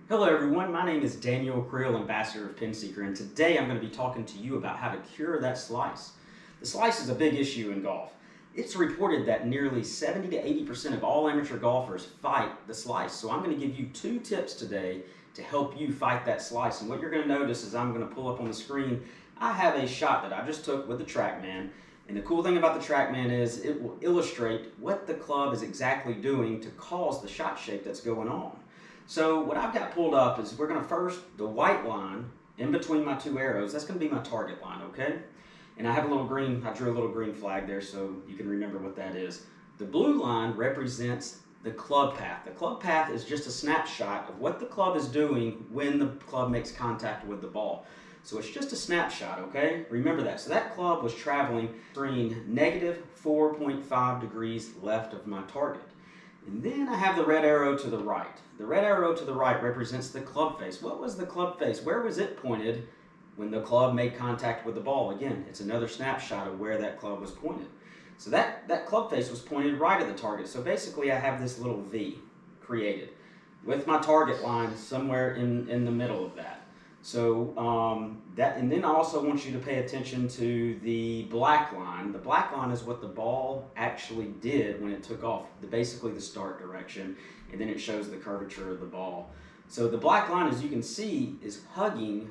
Hello everyone, my name is Daniel Creel, Ambassador of PinSeeker, and today I'm going to be talking to you about how to cure that slice. The slice is a big issue in golf. It's reported that nearly 70 to 80% of all amateur golfers fight the slice. So I'm going to give you 2 tips today to help you fight that slice. And what you're going to notice is I'm going to pull up on the screen, I have a shot that I just took with the TrackMan. And the cool thing about the TrackMan is it will illustrate what the club is exactly doing to cause the shot shape that's going on. So what I've got pulled up is we're going to first, the white line in between my 2 arrows, that's going to be my target line, okay? And I have a little green, I drew a little green flag there so you can remember what that is. The blue line represents the club path. The club path is just a snapshot of what the club is doing when the club makes contact with the ball. So it's just a snapshot, okay? Remember that. So that club was traveling negative 4.5 degrees left of my target. And then I have the red arrow to the right. The red arrow to the right represents the club face. What was the club face? Where was it pointed when the club made contact with the ball? Again, it's another snapshot of where that club was pointed. So that club face was pointed right at the target. So basically I have this little V created with my target line somewhere in the middle of that. So and then I also want you to pay attention to the black line. The black line is what the ball actually did when it took off, basically the start direction, and then it shows the curvature of the ball. So the black line, as you can see, is hugging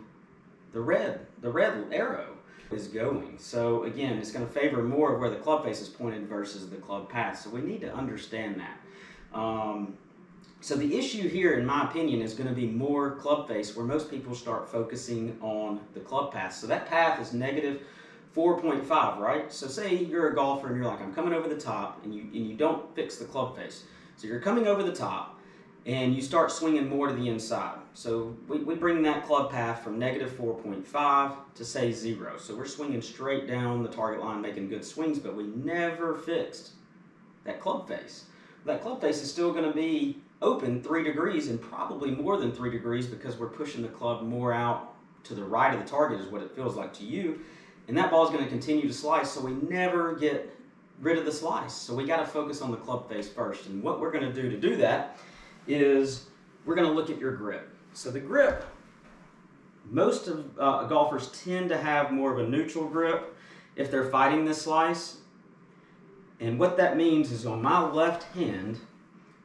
the red arrow is going. So again, it's going to favor more of where the club face is pointed versus the club path. So we need to understand that. So the issue here, in my opinion, is going to be more club face, where most people start focusing on the club path. So that path is negative 4.5, right? So say you're a golfer and you're like, I'm coming over the top, and you don't fix the club face. So you're coming over the top, and you start swinging more to the inside. So we bring that club path from negative 4.5 to say 0. So we're swinging straight down the target line, making good swings, but we never fixed that club face. That club face is still going to be open 3 degrees and probably more than 3 degrees because we're pushing the club more out to the right of the target is what it feels like to you. And that ball is going to continue to slice, so we never get rid of the slice. So we got to focus on the club face first. And what we're going to do that is we're going to look at your grip. So the grip, most of golfers tend to have more of a neutral grip if they're fighting this slice. And what that means is on my left hand,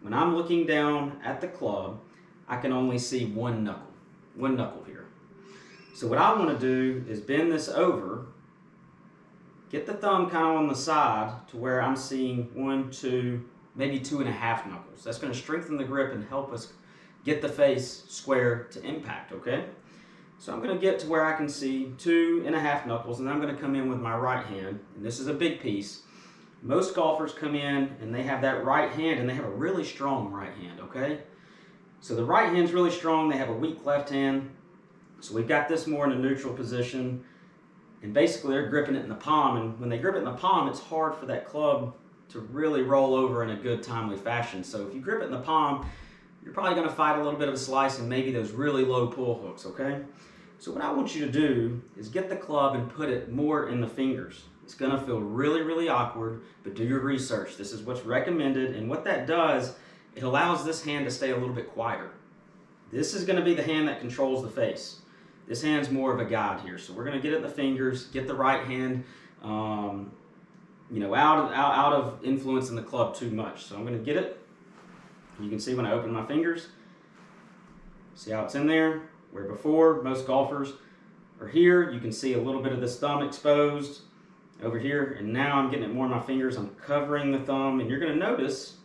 when I'm looking down at the club, I can only see one knuckle here. So what I want to do is bend this over, get the thumb kind of on the side to where I'm seeing 1, 2, maybe 2.5 knuckles. That's going to strengthen the grip and help us get the face square to impact, okay? So I'm going to get to where I can see 2.5 knuckles, and I'm going to come in with my right hand, and this is a big piece. Most golfers come in and they have that right hand and they have a really strong right hand, okay? So the right hand's really strong, they have a weak left hand. So we've got this more in a neutral position. And basically they're gripping it in the palm, and when they grip it in the palm, it's hard for that club to really roll over in a good, timely fashion. So if you grip it in the palm, you're probably gonna fight a little bit of a slice and maybe those really low pull hooks, okay? So what I want you to do is get the club and put it more in the fingers. It's going to feel really, really awkward, but do your research. This is what's recommended, and what that does, it allows this hand to stay a little bit quieter. This is going to be the hand that controls the face. This hand's more of a guide here, so we're going to get it in the fingers, get the right hand, out of influencing the club too much. So I'm going to get it. You can see when I open my fingers, see how it's in there, where before most golfers are here. You can see a little bit of this thumb exposed over here, and now I'm getting it more in my fingers. I'm covering the thumb, and you're going to notice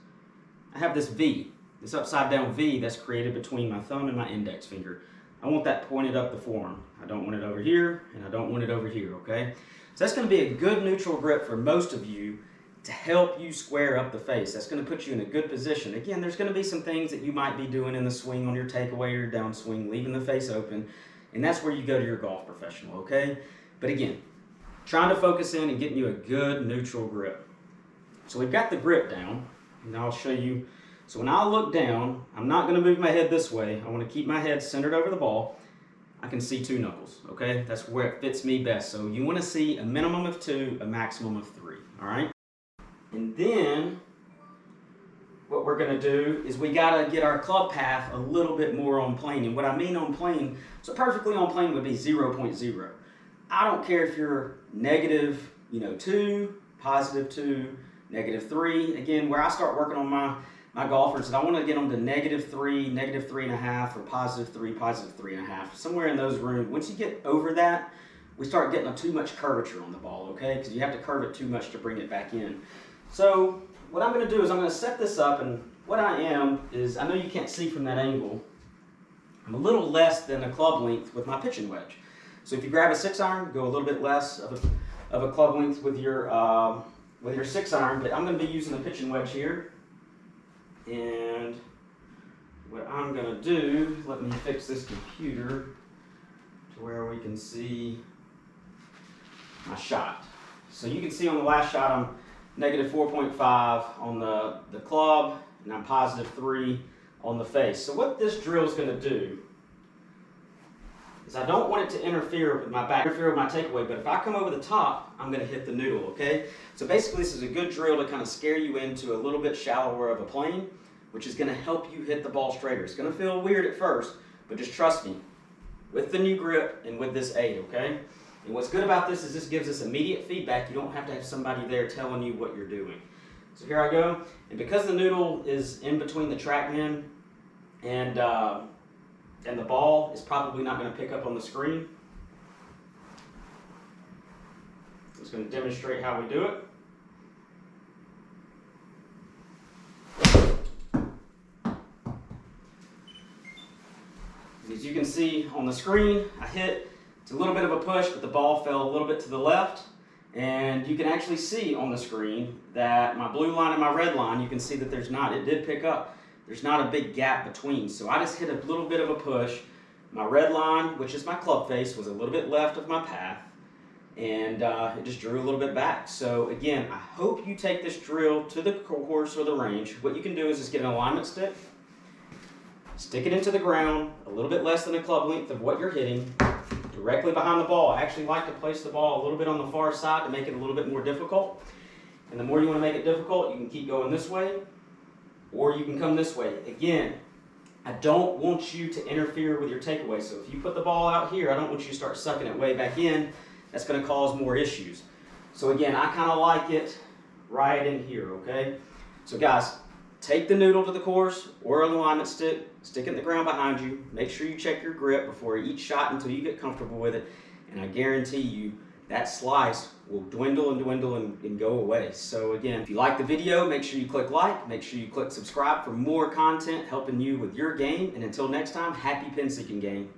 I have this V, this upside down V that's created between my thumb and my index finger. I want that pointed up the forearm. I don't want it over here, and I don't want it over here, okay? So that's going to be a good neutral grip for most of you to help you square up the face. That's going to put you in a good position. Again, there's going to be some things that you might be doing in the swing on your takeaway or your downswing, leaving the face open, and that's where you go to your golf professional, okay? But again, trying to focus in and getting you a good neutral grip. So we've got the grip down, and I'll show you. So when I look down, I'm not going to move my head this way. I want to keep my head centered over the ball. I can see 2 knuckles, okay? That's where it fits me best. So you want to see a minimum of 2, a maximum of 3, all right? And then what we're we're going to do is we got to get our club path a little bit more on plane. And what I mean on plane, so perfectly on plane would be 0.0. I don't care if you're negative, 2, positive 2, negative 3. Again, where I start working on my golfers is I want to get them to negative 3, negative 3.5, or positive 3, positive 3.5. Somewhere in those rooms. Once you get over that, we start getting too much curvature on the ball, okay? Because you have to curve it too much to bring it back in. So what I'm going to do is I'm going to set this up, and what I am is, I know you can't see from that angle, I'm a little less than a club length with my pitching wedge. So if you grab a 6-iron, go a little bit less of a club length with your 6-iron, but I'm going to be using a pitching wedge here. And what I'm going to do, let me fix this computer to where we can see my shot. So you can see on the last shot I'm negative 4.5 on the club, and I'm positive 3 on the face. So what this drill is going to do is I don't want it to interfere with my takeaway, but if I come over the top, I'm going to hit the noodle, okay? So basically this is a good drill to kind of scare you into a little bit shallower of a plane, which is going to help you hit the ball straighter. It's going to feel weird at first, but just trust me, with the new grip and with this aid, okay? And what's good about this is this gives us immediate feedback. You don't have to have somebody there telling you what you're doing. So here I go, and because the noodle is in between the TrackMan and the ball is probably not going to pick up on the screen, I'm just going to demonstrate how we do it. As you can see on the screen, I hit, it's a little bit of a push, but the ball fell a little bit to the left. And you can actually see on the screen that my blue line and my red line, you can see that it did pick up. There's not a big gap between. So I just hit a little bit of a push. My red line, which is my club face, was a little bit left of my path. And it just drew a little bit back. So again, I hope you take this drill to the course or the range. What you can do is just get an alignment stick, stick it into the ground, a little bit less than a club length of what you're hitting, directly behind the ball. I actually like to place the ball a little bit on the far side to make it a little bit more difficult. And the more you want to make it difficult, you can keep going this way, or you can come this way. Again, I don't want you to interfere with your takeaway. So if you put the ball out here, I don't want you to start sucking it way back in. That's going to cause more issues. So again, I kind of like it right in here, okay? So guys, take the noodle to the course or an alignment stick, stick it in the ground behind you. Make sure you check your grip before each shot until you get comfortable with it. And I guarantee you that slice will dwindle and dwindle and go away. So again, if you like the video, make sure you click like, make sure you click subscribe for more content helping you with your game. And until next time, happy pin seeking game.